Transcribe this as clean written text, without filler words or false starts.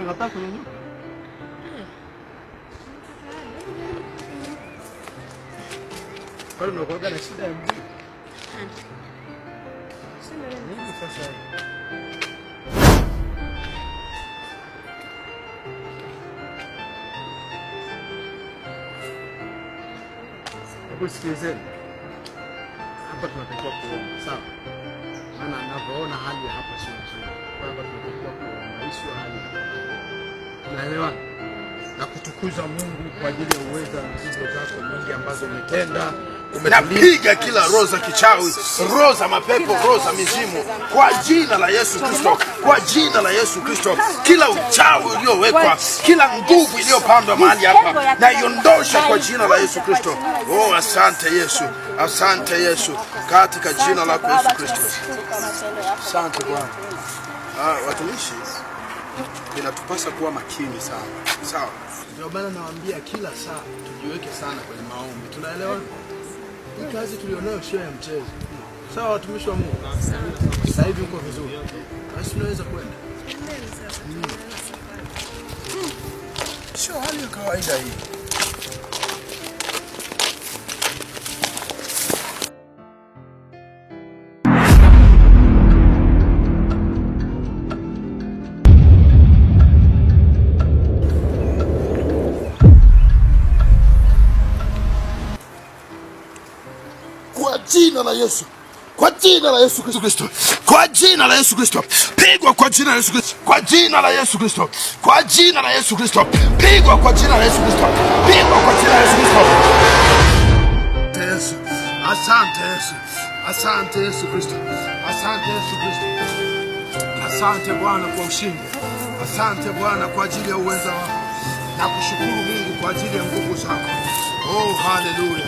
umekataa kunyanyuka? Kwa nini unakuwa na shida ya mguu? Sina nini sasa? Hebu sikilizeni. Hapa tunatakiwa kuomba, sawa? Maana ninavyoona hali hapa sio nzuri. Kwa hapa tunatakiwa kuomba, sio hali. Tunaelewana? Na kutukuza Mungu kwa ajili ya uwezo na nguvu zako nyingi ambazo umetenda. Napiga kila roho za kichawi, roho za mapepo, roho za mizimu kwa jina la Yesu Kristo, kwa jina la Yesu Kristo. Kila uchawi uliowekwa, kila nguvu iliyopandwa mahali hapa na iondosha kwa jina la Yesu Kristo. Oh, asante Yesu, asante Yesu, katika jina la Yesu Kristo. Asante Bwana. Watumishi, inatupasa kuwa makini sana, sawa? Ndio maana nawaambia kila saa tujiweke sana kwenye maombi. Tunaelewa? Hii kazi tulionayo sio ya mchezo. Sawa watumishi wa Mungu? Sasa hivi uko vizuri. Basi tunaweza kwenda. Sio hali ya kawaida hii. Kwa jina la Yesu, kwa jina la Yesu Kristo, kwa jina la Yesu Kristo, pigwa kwa jina la Yesu Kristo, kwa jina la Yesu Kristo, kwa jina la Yesu Kristo, pigwa kwa jina la Yesu Kristo, pigwa kwa jina la Yesu Kristo. Yesu, asante Yesu, asante Yesu Kristo, asante Yesu Kristo, asante Bwana kwa ushindi, asante Bwana kwa ajili ya uwezo wako, na kushukuru Mungu kwa ajili ya nguvu zako. Oh, haleluya.